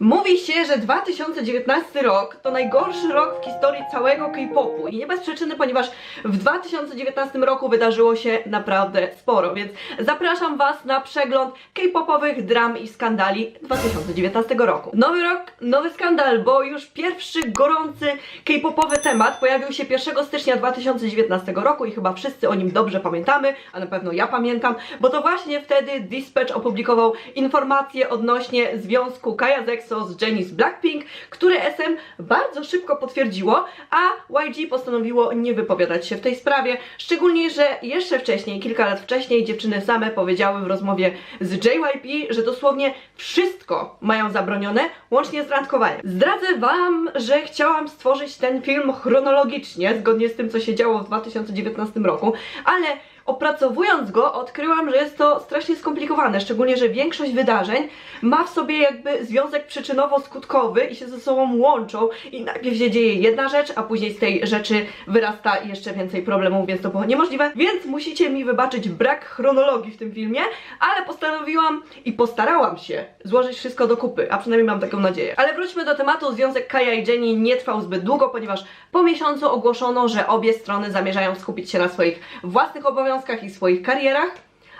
Mówi się, że 2019 rok to najgorszy rok w historii całego K-popu i nie bez przyczyny, ponieważ w 2019 roku wydarzyło się naprawdę sporo, więc zapraszam Was na przegląd K-popowych dram i skandali 2019 roku. Nowy rok, nowy skandal, bo już pierwszy gorący K-popowy temat pojawił się 1 stycznia 2019 roku i chyba wszyscy o nim dobrze pamiętamy, a na pewno ja pamiętam, bo to właśnie wtedy Dispatch opublikował informacje odnośnie związku Kaja z Jennie z Blackpink, które SM bardzo szybko potwierdziło, a YG postanowiło nie wypowiadać się w tej sprawie, szczególnie, że jeszcze wcześniej, kilka lat wcześniej, dziewczyny same powiedziały w rozmowie z JYP, że dosłownie wszystko mają zabronione, łącznie z randkowaniem. Zdradzę Wam, że chciałam stworzyć ten film chronologicznie, zgodnie z tym, co się działo w 2019 roku, ale opracowując go, odkryłam, że jest to strasznie skomplikowane, szczególnie, że większość wydarzeń ma w sobie jakby związek przyczynowo-skutkowy i się ze sobą łączą i najpierw się dzieje jedna rzecz, a później z tej rzeczy wyrasta jeszcze więcej problemów, więc to było niemożliwe, więc musicie mi wybaczyć brak chronologii w tym filmie, ale postanowiłam i postarałam się złożyć wszystko do kupy, a przynajmniej mam taką nadzieję. Ale wróćmy do tematu. Związek Kaja i Jennie nie trwał zbyt długo, ponieważ po miesiącu ogłoszono, że obie strony zamierzają skupić się na swoich własnych obowiązkach i swoich karierach,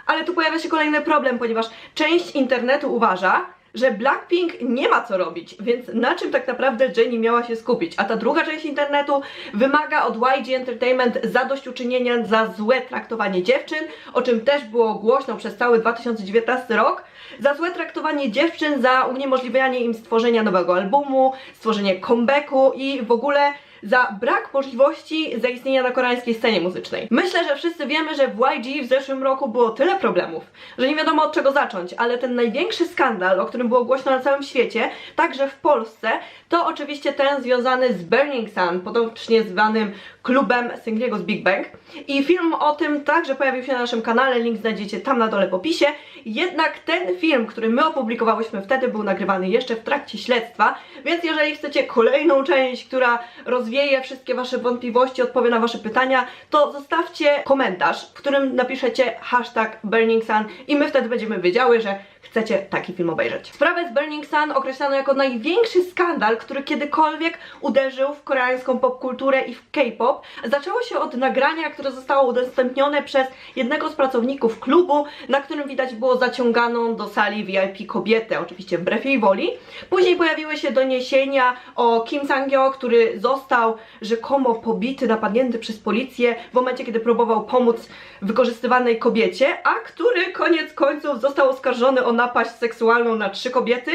ale tu pojawia się kolejny problem, ponieważ część internetu uważa, że Blackpink nie ma co robić, więc na czym tak naprawdę Jennie miała się skupić? A ta druga część internetu wymaga od YG Entertainment zadośćuczynienia za złe traktowanie dziewczyn, o czym też było głośno przez cały 2019 rok, za złe traktowanie dziewczyn, za uniemożliwianie im stworzenia nowego albumu, stworzenie comebacku i w ogóle za brak możliwości zaistnienia na koreańskiej scenie muzycznej. Myślę, że wszyscy wiemy, że w YG w zeszłym roku było tyle problemów, że nie wiadomo od czego zacząć, ale ten największy skandal, o którym było głośno na całym świecie, także w Polsce, to oczywiście ten związany z Burning Sun, potocznie zwanym klubem Singliego z Big Bang. I film o tym także pojawił się na naszym kanale, link znajdziecie tam na dole w opisie. Jednak ten film, który my opublikowałyśmy wtedy, był nagrywany jeszcze w trakcie śledztwa, więc jeżeli chcecie kolejną część, która rozwieje wszystkie Wasze wątpliwości, odpowie na Wasze pytania, to zostawcie komentarz, w którym napiszecie hashtag Burning Sun i my wtedy będziemy wiedziały, że chcecie taki film obejrzeć. Sprawę z Burning Sun określano jako największy skandal, który kiedykolwiek uderzył w koreańską popkulturę i w K-pop. Zaczęło się od nagrania, które zostało udostępnione przez jednego z pracowników klubu, na którym widać było zaciąganą do sali VIP kobietę, oczywiście wbrew jej woli. Później pojawiły się doniesienia o Kim Sang-hyo, który został rzekomo pobity, napadnięty przez policję w momencie, kiedy próbował pomóc wykorzystywanej kobiecie, a który koniec końców został oskarżony o napaść seksualną na 3 kobiety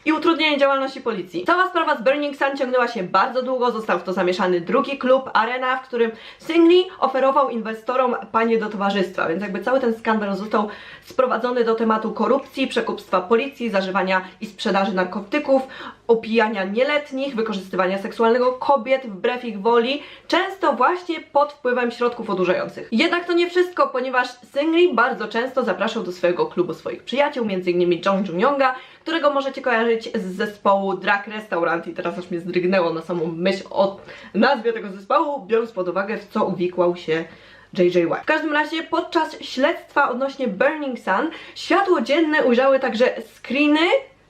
i utrudnienie działalności policji. Cała sprawa z Burning Sun ciągnęła się bardzo długo, został w to zamieszany drugi klub, Arena, w którym Singli oferował inwestorom panie do towarzystwa, więc jakby cały ten skandal został sprowadzony do tematu korupcji, przekupstwa policji, zażywania i sprzedaży narkotyków, opijania nieletnich, wykorzystywania seksualnego kobiet wbrew ich woli, często właśnie pod wpływem środków odurzających. Jednak to nie wszystko, ponieważ Singli bardzo często zapraszał do swojego klubu swoich przyjaciół, m.in. Jong Jun-younga, którego możecie kojarzyć z zespołu Drag Restaurant i teraz aż mnie zdrygnęło na samą myśl o nazwie tego zespołu, biorąc pod uwagę, w co uwikłał się JJY. W każdym razie podczas śledztwa odnośnie Burning Sun światło dzienne ujrzały także screeny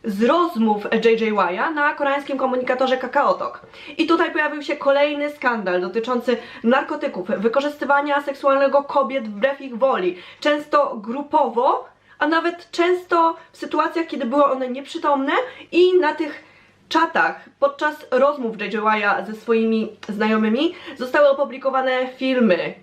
z rozmów JJY'a na koreańskim komunikatorze KakaoTalk. I tutaj pojawił się kolejny skandal dotyczący narkotyków, wykorzystywania seksualnego kobiet wbrew ich woli, często grupowo, a nawet często w sytuacjach, kiedy były one nieprzytomne i na tych czatach podczas rozmów JJY'a ze swoimi znajomymi zostały opublikowane filmy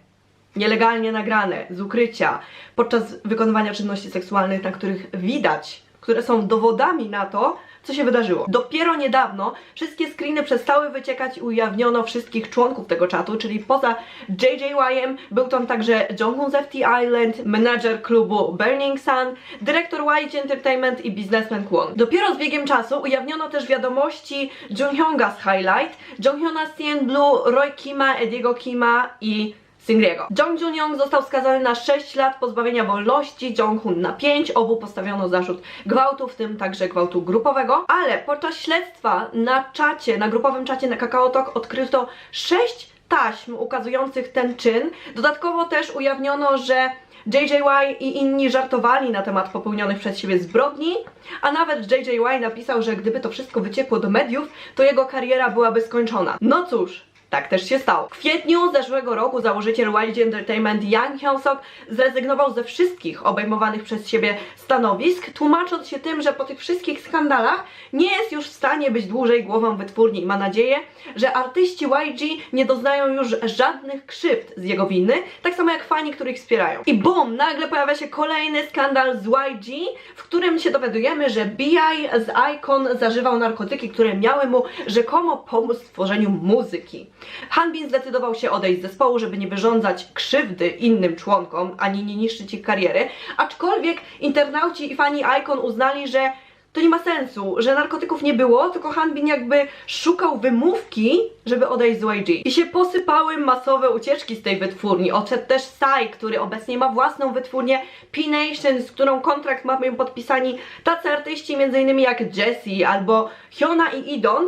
nielegalnie nagrane z ukrycia podczas wykonywania czynności seksualnych, na których widać, które są dowodami na to, co się wydarzyło. Dopiero niedawno wszystkie screeny przestały wyciekać i ujawniono wszystkich członków tego czatu, czyli poza JJY-em był tam także Jonghoon z FT Island, menadżer klubu Burning Sun, dyrektor YG Entertainment i biznesmen Kwon. Dopiero z biegiem czasu ujawniono też wiadomości Junghyunga z Highlight, Jonghyuna z CN Blue, Roy Kima, Ediego Kima i Singliego. Jong Jun-young został skazany na 6 lat pozbawienia wolności, Jonghoon na 5, obu postawiono zarzut gwałtu, w tym także gwałtu grupowego, ale podczas śledztwa na czacie, na grupowym czacie na KakaoTalk odkryto 6 taśm ukazujących ten czyn. Dodatkowo też ujawniono, że JJY i inni żartowali na temat popełnionych przez siebie zbrodni, a nawet JJY napisał, że gdyby to wszystko wyciekło do mediów, to jego kariera byłaby skończona. No cóż, tak też się stało. W kwietniu zeszłego roku założyciel YG Entertainment Yang Hyun-sok zrezygnował ze wszystkich obejmowanych przez siebie stanowisk, tłumacząc się tym, że po tych wszystkich skandalach nie jest już w stanie być dłużej głową wytwórni i ma nadzieję, że artyści YG nie doznają już żadnych krzywd z jego winy, tak samo jak fani, których wspierają. I bum, nagle pojawia się kolejny skandal z YG, w którym się dowiadujemy, że B.I. z iKON zażywał narkotyki, które miały mu rzekomo pomóc w tworzeniu muzyki. Hanbin zdecydował się odejść z zespołu, żeby nie wyrządzać krzywdy innym członkom, ani nie niszczyć ich kariery, aczkolwiek internauci i fani iKON uznali, że to nie ma sensu, że narkotyków nie było, tylko Hanbin jakby szukał wymówki, żeby odejść z YG. I się posypały masowe ucieczki z tej wytwórni. Odszedł też Psy, który obecnie ma własną wytwórnię P-Nation, z którą kontrakt mają podpisani tacy artyści m.in. jak Jessie albo Hyuna i Idon,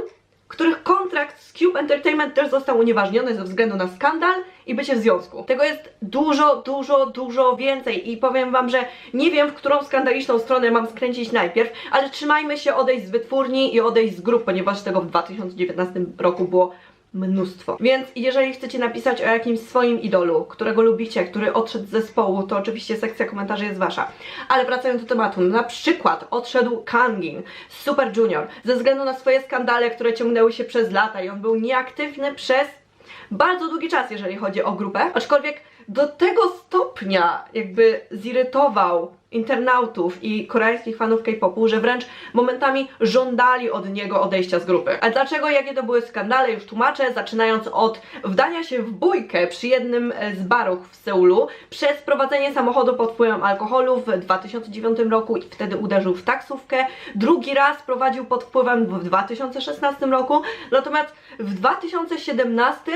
których kontrakt z Cube Entertainment też został unieważniony ze względu na skandal i bycie w związku. Tego jest dużo więcej i powiem wam, że nie wiem, w którą skandaliczną stronę mam skręcić najpierw, ale trzymajmy się odejść z wytwórni i odejść z grup, ponieważ tego w 2019 roku było mnóstwo. Więc jeżeli chcecie napisać o jakimś swoim idolu, którego lubicie, który odszedł z zespołu, to oczywiście sekcja komentarzy jest wasza. Ale wracając do tematu, na przykład odszedł Kangin z Super Junior ze względu na swoje skandale, które ciągnęły się przez lata i on był nieaktywny przez bardzo długi czas, jeżeli chodzi o grupę, aczkolwiek do tego stopnia jakby zirytował internautów i koreańskich fanów K-popu, że wręcz momentami żądali od niego odejścia z grupy. A dlaczego, jakie to były skandale, już tłumaczę, zaczynając od wdania się w bójkę przy jednym z barów w Seulu, przez prowadzenie samochodu pod wpływem alkoholu w 2009 roku i wtedy uderzył w taksówkę, drugi raz prowadził pod wpływem w 2016 roku, natomiast w 2017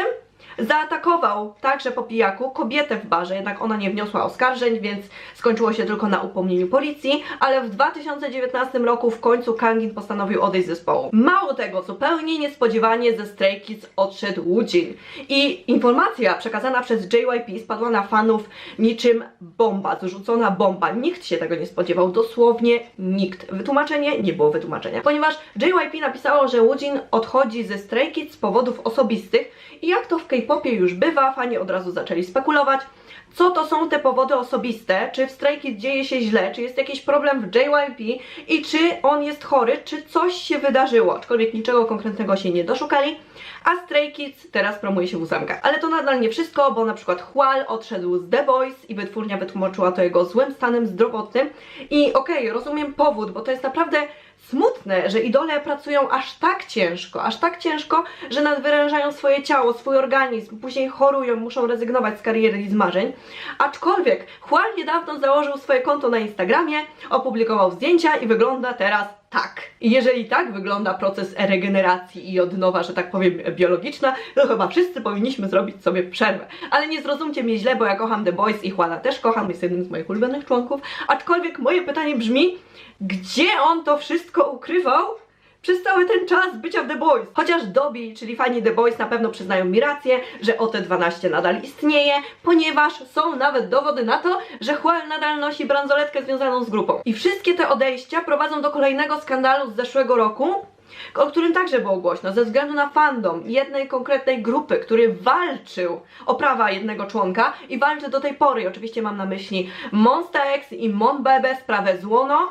zaatakował także po pijaku kobietę w barze, jednak ona nie wniosła oskarżeń, więc skończyło się tylko na upomnieniu policji, ale w 2019 roku w końcu Kangin postanowił odejść z zespołu. Mało tego, zupełnie niespodziewanie ze Stray Kids odszedł Woojin i informacja przekazana przez JYP spadła na fanów niczym bomba, zrzucona bomba. Nikt się tego nie spodziewał, dosłownie nikt. Wytłumaczenie? Nie było wytłumaczenia, ponieważ JYP napisało, że Woojin odchodzi ze Stray Kids z powodów osobistych i jak to w K-popie już bywa, fani od razu zaczęli spekulować, co to są te powody osobiste, czy w Stray Kids dzieje się źle, czy jest jakiś problem w JYP i czy on jest chory, czy coś się wydarzyło, aczkolwiek niczego konkretnego się nie doszukali, a Stray Kids teraz promuje się w ósemkach. Ale to nadal nie wszystko, bo na przykład Hwal odszedł z The Boys i wytwórnia wytłumaczyła to jego złym stanem zdrowotnym i okej, rozumiem powód, bo to jest naprawdę smutne, że idole pracują aż tak ciężko, że nadwyrężają swoje ciało, swój organizm, później chorują, muszą rezygnować z kariery i z marzeń. Aczkolwiek Hwal niedawno założył swoje konto na Instagramie, opublikował zdjęcia i wygląda teraz tak. I jeżeli tak wygląda proces regeneracji i odnowa, że tak powiem, biologiczna, to chyba wszyscy powinniśmy zrobić sobie przerwę. Ale nie zrozumcie mnie źle, bo ja kocham The Boys i Hwala też kocham, jest jednym z moich ulubionych członków. Aczkolwiek moje pytanie brzmi, gdzie on to wszystko ukrywał przez cały ten czas bycia w The Boys? Chociaż Dobby, czyli fani The Boys, na pewno przyznają mi rację, że OT12 nadal istnieje, ponieważ są nawet dowody na to, że Hwal nadal nosi bransoletkę związaną z grupą. I wszystkie te odejścia prowadzą do kolejnego skandalu z zeszłego roku, o którym także było głośno, ze względu na fandom jednej konkretnej grupy, który walczył o prawa jednego członka i walczy do tej pory. I oczywiście mam na myśli Monsta X i Mon Bebe, sprawę Złono,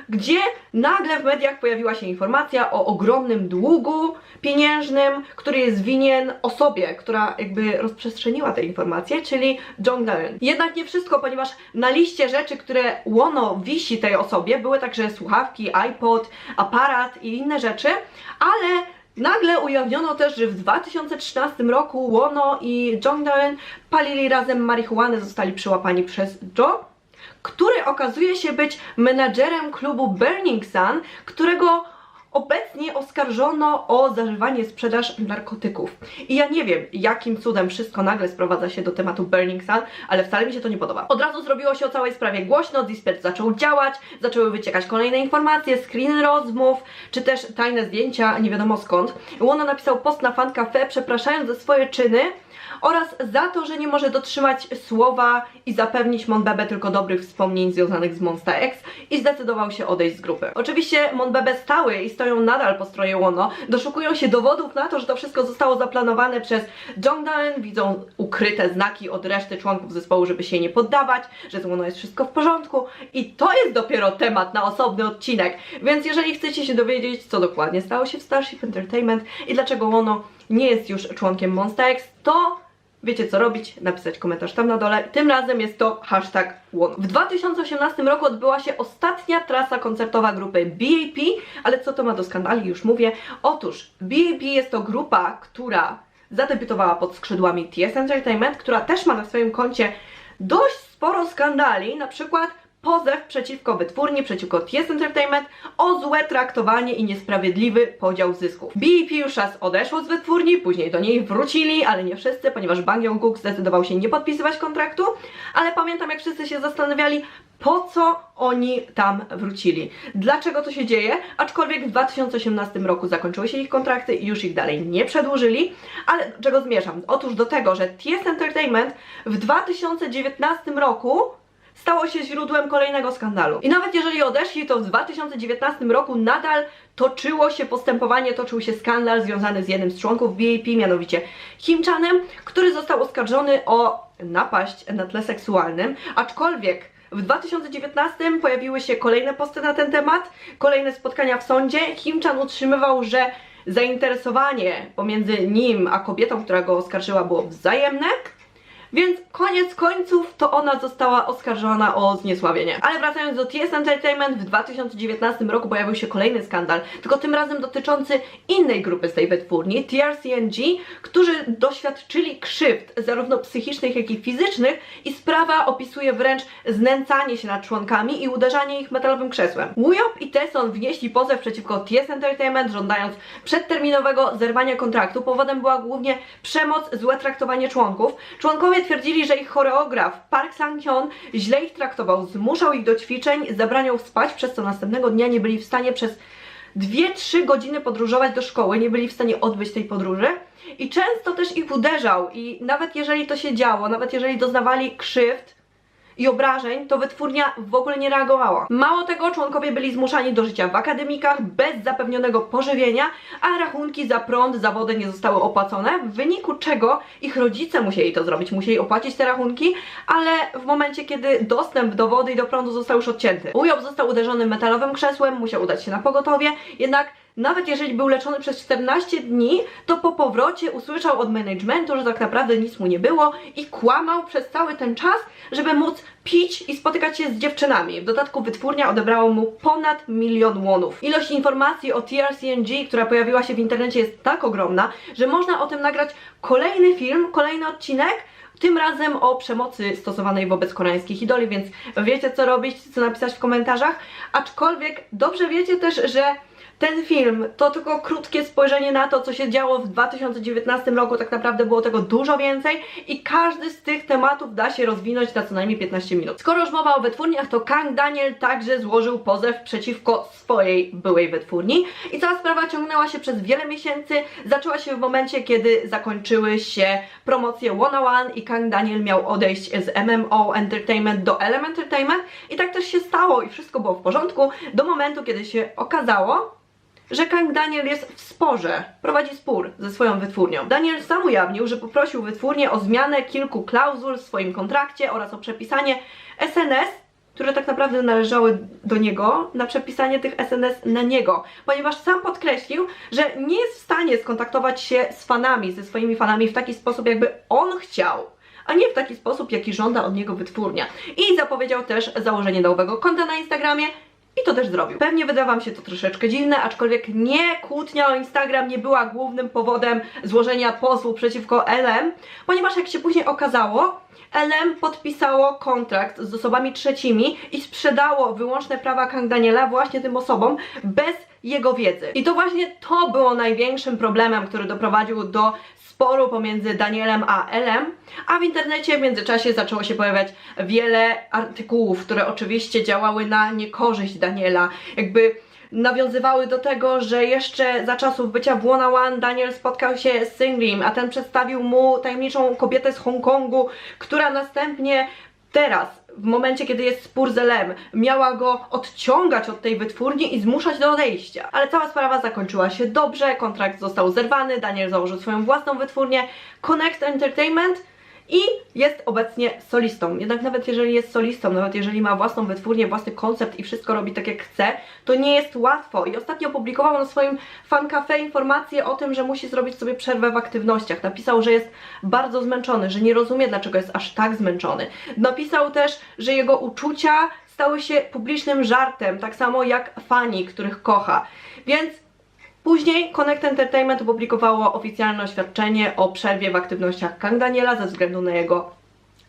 gdzie nagle w mediach pojawiła się informacja o ogromnym długu pieniężnym, który jest winien osobie, która jakby rozprzestrzeniła te informacje, czyli Jongdaeun. Jednak nie wszystko, ponieważ na liście rzeczy, które Łono wisi tej osobie, były także słuchawki, iPod, aparat i inne rzeczy, ale nagle ujawniono też, że w 2013 roku Łono i Jongdaeun palili razem marihuanę, zostali przyłapani przez Jo, który okazuje się być menadżerem klubu Burning Sun, którego obecnie nie oskarżono o zażywanie, sprzedaż narkotyków. I ja nie wiem, jakim cudem wszystko nagle sprowadza się do tematu Burning Sun, ale wcale mi się to nie podoba. Od razu zrobiło się o całej sprawie głośno, Dispatch zaczął działać, zaczęły wyciekać kolejne informacje, screeny rozmów, czy też tajne zdjęcia, nie wiadomo skąd. Łono napisał post na Fan Cafe, przepraszając za swoje czyny oraz za to, że nie może dotrzymać słowa i zapewnić Monbebe tylko dobrych wspomnień związanych z Monsta X i zdecydował się odejść z grupy. Oczywiście Monbebe stały i stoją nadal po stronie Łono, doszukują się dowodów na to, że to wszystko zostało zaplanowane przez Jongdaen, widzą ukryte znaki od reszty członków zespołu, żeby się nie poddawać, że z Łono jest wszystko w porządku i to jest dopiero temat na osobny odcinek, więc jeżeli chcecie się dowiedzieć, co dokładnie stało się w Starship Entertainment i dlaczego Łono nie jest już członkiem Monsta X, to wiecie co robić, napisać komentarz tam na dole. Tym razem jest to hashtag Łono. W 2018 roku odbyła się ostatnia trasa koncertowa grupy BAP, ale co to ma do skandali, już mówię. Otóż BAP jest to grupa, która zadebiutowała pod skrzydłami TS Entertainment, która też ma na swoim koncie dość sporo skandali, na przykład pozew przeciwko wytwórni, przeciwko TS Entertainment o złe traktowanie i niesprawiedliwy podział zysków. BAP już raz odeszło z wytwórni, później do niej wrócili, ale nie wszyscy, ponieważ Bang Jong-guk zdecydował się nie podpisywać kontraktu, ale pamiętam, jak wszyscy się zastanawiali, po co oni tam wrócili. Dlaczego to się dzieje? Aczkolwiek w 2018 roku zakończyły się ich kontrakty i już ich dalej nie przedłużyli. Ale do czego zmierzam? Otóż do tego, że TS Entertainment w 2019 roku stało się źródłem kolejnego skandalu. I nawet jeżeli odeszli, to w 2019 roku nadal toczyło się postępowanie, toczył się skandal związany z jednym z członków BAP, mianowicie Kim Chanem, który został oskarżony o napaść na tle seksualnym, aczkolwiek w 2019 pojawiły się kolejne posty na ten temat, kolejne spotkania w sądzie. Kim Chan utrzymywał, że zainteresowanie pomiędzy nim a kobietą, która go oskarżyła, było wzajemne. Więc koniec końców to ona została oskarżona o zniesławienie. Ale wracając do TS Entertainment, w 2019 roku pojawił się kolejny skandal, tylko tym razem dotyczący innej grupy z tej wytwórni, TRCNG, którzy doświadczyli krzywd zarówno psychicznych, jak i fizycznych i sprawa opisuje wręcz znęcanie się nad członkami i uderzanie ich metalowym krzesłem. Woo-yeop i Taeson wnieśli pozew przeciwko TS Entertainment, żądając przedterminowego zerwania kontraktu. Powodem była głównie przemoc, złe traktowanie członków. Członkowie twierdzili, że ich choreograf Park Sang-hyun źle ich traktował, zmuszał ich do ćwiczeń, zabraniał spać, przez co następnego dnia nie byli w stanie przez 2-3 godziny podróżować do szkoły, nie byli w stanie odbyć tej podróży i często też ich uderzał i nawet jeżeli to się działo, nawet jeżeli doznawali krzywd i obrażeń, to wytwórnia w ogóle nie reagowała. Mało tego, członkowie byli zmuszani do życia w akademikach bez zapewnionego pożywienia, a rachunki za prąd, za wodę nie zostały opłacone, w wyniku czego ich rodzice musieli to zrobić, musieli opłacić te rachunki, ale w momencie, kiedy dostęp do wody i do prądu został już odcięty. Woo-yeop został uderzony metalowym krzesłem, musiał udać się na pogotowie, jednak nawet jeżeli był leczony przez 14 dni, to po powrocie usłyszał od managementu, że tak naprawdę nic mu nie było i kłamał przez cały ten czas, żeby móc pić i spotykać się z dziewczynami. W dodatku wytwórnia odebrała mu ponad 1 000 000 wonów. Ilość informacji o TRCNG, która pojawiła się w internecie, jest tak ogromna, że można o tym nagrać kolejny film, kolejny odcinek, tym razem o przemocy stosowanej wobec koreańskich idoli, więc wiecie co robić, co napisać w komentarzach, aczkolwiek dobrze wiecie też, że ten film to tylko krótkie spojrzenie na to, co się działo w 2019 roku, tak naprawdę było tego dużo więcej i każdy z tych tematów da się rozwinąć na co najmniej 15 minut. Skoro już mowa o wytwórniach, to Kang Daniel także złożył pozew przeciwko swojej byłej wytwórni i cała sprawa ciągnęła się przez wiele miesięcy, zaczęła się w momencie, kiedy zakończyły się promocje One on One i Kang Daniel miał odejść z MMO Entertainment do LM Entertainment i tak też się stało i wszystko było w porządku do momentu, kiedy się okazało, że Kang Daniel jest w sporze, prowadzi spór ze swoją wytwórnią. Daniel sam ujawnił, że poprosił wytwórnię o zmianę kilku klauzul w swoim kontrakcie oraz o przepisanie SNS, które tak naprawdę należały do niego, na przepisanie tych SNS na niego, ponieważ sam podkreślił, że nie jest w stanie skontaktować się z fanami, ze swoimi fanami w taki sposób, jakby on chciał, a nie w taki sposób, jaki żąda od niego wytwórnia. I zapowiedział też założenie nowego konta na Instagramie I to też zrobił. Pewnie wyda wam się to troszeczkę dziwne, aczkolwiek nie, kłótnia o Instagram nie była głównym powodem złożenia pozwu przeciwko LM, ponieważ jak się później okazało, LM podpisało kontrakt z osobami trzecimi i sprzedało wyłączne prawa Kang Daniela właśnie tym osobom bez jego wiedzy. I to właśnie to było największym problemem, który doprowadził do sporu pomiędzy Danielem a LM, a w internecie w międzyczasie zaczęło się pojawiać wiele artykułów, które oczywiście działały na niekorzyść Daniela, jakby nawiązywały do tego, że jeszcze za czasów bycia w Wanna One Daniel spotkał się z Singlim, a ten przedstawił mu tajemniczą kobietę z Hongkongu, która następnie teraz, w momencie kiedy jest spór z LM, miała go odciągać od tej wytwórni i zmuszać do odejścia. Ale cała sprawa zakończyła się dobrze, kontrakt został zerwany, Daniel założył swoją własną wytwórnię Connect Entertainment i jest obecnie solistą. Jednak nawet jeżeli jest solistą, nawet jeżeli ma własną wytwórnię, własny koncept i wszystko robi tak jak chce, to nie jest łatwo. I ostatnio opublikował na swoim fancafe informację o tym, że musi zrobić sobie przerwę w aktywnościach. Napisał, że jest bardzo zmęczony, że nie rozumie, dlaczego jest aż tak zmęczony. Napisał też, że jego uczucia stały się publicznym żartem, tak samo jak fani, których kocha. Więc później Connect Entertainment opublikowało oficjalne oświadczenie o przerwie w aktywnościach Kang Daniela ze względu na jego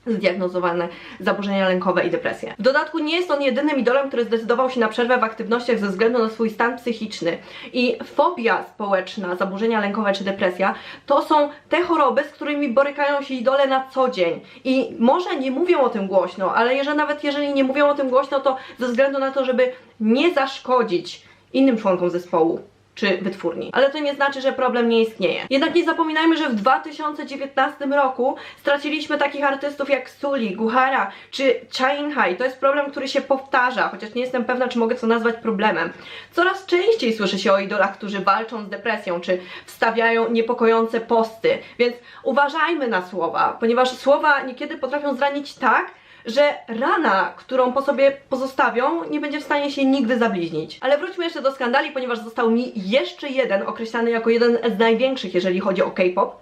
zdiagnozowane zaburzenia lękowe i depresję. W dodatku nie jest on jedynym idolem, który zdecydował się na przerwę w aktywnościach ze względu na swój stan psychiczny. I fobia społeczna, zaburzenia lękowe czy depresja to są te choroby, z którymi borykają się idole na co dzień. I może nie mówią o tym głośno, ale nawet jeżeli nie mówią o tym głośno, to ze względu na to, żeby nie zaszkodzić innym członkom zespołu czy wytwórni. Ale to nie znaczy, że problem nie istnieje. Jednak nie zapominajmy, że w 2019 roku straciliśmy takich artystów jak Sulli, Guhara czy Cha In-hai. To jest problem, który się powtarza, chociaż nie jestem pewna, czy mogę to nazwać problemem. Coraz częściej słyszy się o idolach, którzy walczą z depresją, czy wstawiają niepokojące posty. Więc uważajmy na słowa, ponieważ słowa niekiedy potrafią zranić tak, że rana, którą po sobie pozostawią, nie będzie w stanie się nigdy zabliźnić. Ale wróćmy jeszcze do skandali, ponieważ został mi jeszcze jeden, określany jako jeden z największych, jeżeli chodzi o K-pop.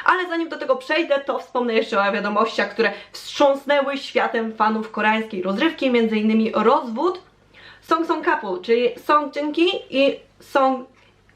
Ale zanim do tego przejdę, to wspomnę jeszcze o wiadomościach, które wstrząsnęły światem fanów koreańskiej rozrywki, m.in. rozwód Song Song Couple, czyli Song Joong-ki i Song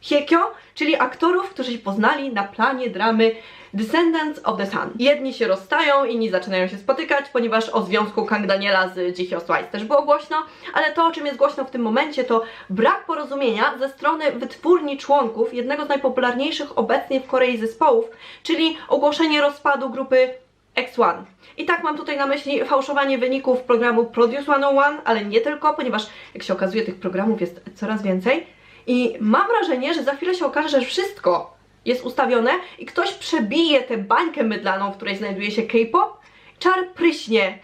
Hye-kyo, czyli aktorów, którzy się poznali na planie dramy Descendants of the Sun. Jedni się rozstają, inni zaczynają się spotykać, ponieważ o związku Kang Daniela z Ji Hyo Twice też było głośno, ale to, o czym jest głośno w tym momencie, to brak porozumienia ze strony wytwórni członków jednego z najpopularniejszych obecnie w Korei zespołów, czyli ogłoszenie rozpadu grupy X1. I tak mam tutaj na myśli fałszowanie wyników programu Produce 101, ale nie tylko, ponieważ jak się okazuje, tych programów jest coraz więcej. I mam wrażenie, że za chwilę się okaże, że wszystko jest ustawione i ktoś przebije tę bańkę mydlaną, w której znajduje się K-pop, czar pryśnie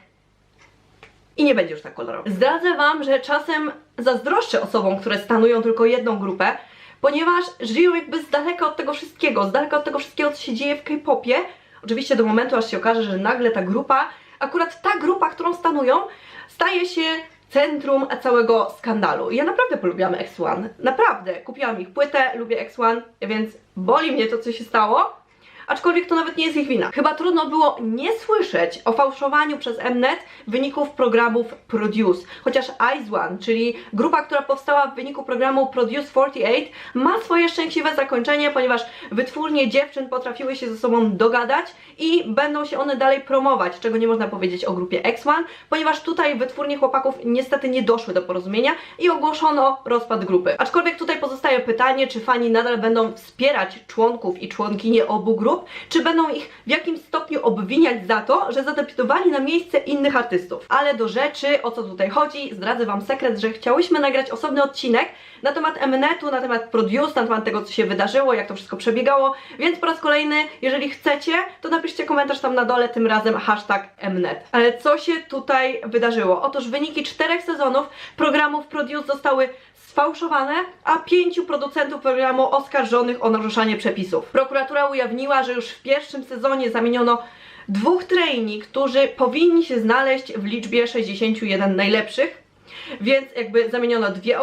i nie będzie już tak kolorowo. Zdradzę wam, że czasem zazdroszczę osobom, które stanują tylko jedną grupę, ponieważ żyją jakby z daleka od tego wszystkiego, co się dzieje w K-popie. Oczywiście do momentu, aż się okaże, że nagle ta grupa, akurat ta grupa, którą stanują, staje się centrum całego skandalu. Ja naprawdę polubiłam X1. Naprawdę. Kupiłam ich płytę, lubię X1, więc boli mnie to, co się stało. Aczkolwiek to nawet nie jest ich wina. Chyba trudno było nie słyszeć o fałszowaniu przez Mnet wyników programów Produce. Chociaż IZ*ONE, czyli grupa, która powstała w wyniku programu Produce 48, ma swoje szczęśliwe zakończenie, ponieważ wytwórnie dziewczyn potrafiły się ze sobą dogadać i będą się one dalej promować, czego nie można powiedzieć o grupie X1, ponieważ tutaj wytwórnie chłopaków niestety nie doszły do porozumienia i ogłoszono rozpad grupy. Aczkolwiek tutaj pozostaje pytanie, czy fani nadal będą wspierać członków i członkinie obu grup, czy będą ich w jakimś stopniu obwiniać za to, że zadebiutowali na miejsce innych artystów. Ale do rzeczy, o co tutaj chodzi, zdradzę wam sekret, że chciałyśmy nagrać osobny odcinek na temat Mnetu, na temat Produce, na temat tego, co się wydarzyło, jak to wszystko przebiegało, więc po raz kolejny, jeżeli chcecie, to napiszcie komentarz tam na dole, tym razem #Mnet. Ale co się tutaj wydarzyło? Otóż wyniki 4 sezonów programów Produce zostały sfałszowane, a 5 producentów programu oskarżonych o naruszanie przepisów. Prokuratura ujawniła, że już w pierwszym sezonie zamieniono 2 trainee, którzy powinni się znaleźć w liczbie 61 najlepszych. Więc jakby zamieniono 2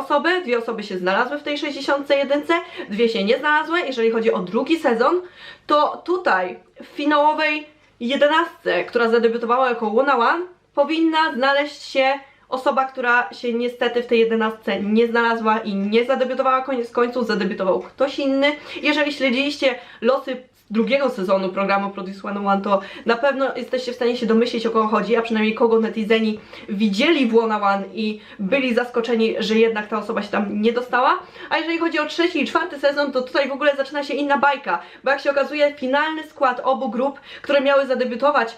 osoby się znalazły w tej 61, 2 się nie znalazły. Jeżeli chodzi o drugi sezon, to tutaj w finałowej 11, która zadebiutowała jako Wanna One, powinna znaleźć się osoba, która się niestety w tej 11 nie znalazła i nie zadebiutowała, koniec końców zadebiutował ktoś inny. Jeżeli śledziliście losy drugiego sezonu programu Produce 101, to na pewno jesteście w stanie się domyślić, o kogo chodzi, a przynajmniej kogo netizeni widzieli w 101 i byli zaskoczeni, że jednak ta osoba się tam nie dostała. A jeżeli chodzi o trzeci i czwarty sezon, to tutaj w ogóle zaczyna się inna bajka, bo jak się okazuje, finalny skład obu grup, które miały zadebiutować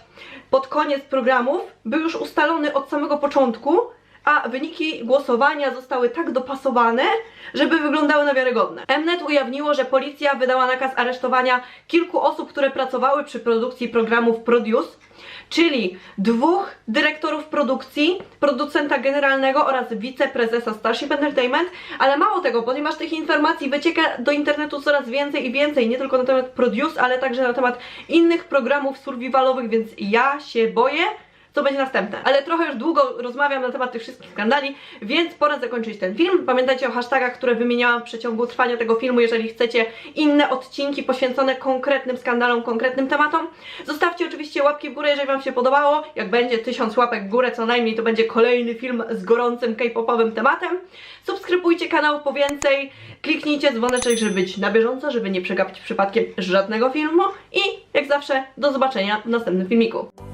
pod koniec programów, był już ustalony od samego początku, a wyniki głosowania zostały tak dopasowane, żeby wyglądały na wiarygodne. Mnet ujawniło, że policja wydała nakaz aresztowania kilku osób, które pracowały przy produkcji programów Produce, czyli 2 dyrektorów produkcji, producenta generalnego oraz wiceprezesa Starship Entertainment, ale mało tego, ponieważ tych informacji wycieka do internetu coraz więcej i więcej, nie tylko na temat Produce, ale także na temat innych programów survivalowych, więc ja się boję, co będzie następne. Ale trochę już długo rozmawiam na temat tych wszystkich skandali, więc pora zakończyć ten film. Pamiętajcie o hashtagach, które wymieniałam w przeciągu trwania tego filmu, jeżeli chcecie inne odcinki poświęcone konkretnym skandalom, konkretnym tematom. Zostawcie oczywiście łapki w górę, jeżeli wam się podobało. Jak będzie 1000 łapek w górę co najmniej, to będzie kolejny film z gorącym k-popowym tematem. Subskrybujcie kanał po więcej, kliknijcie dzwoneczek, żeby być na bieżąco, żeby nie przegapić przypadkiem żadnego filmu i jak zawsze do zobaczenia w następnym filmiku.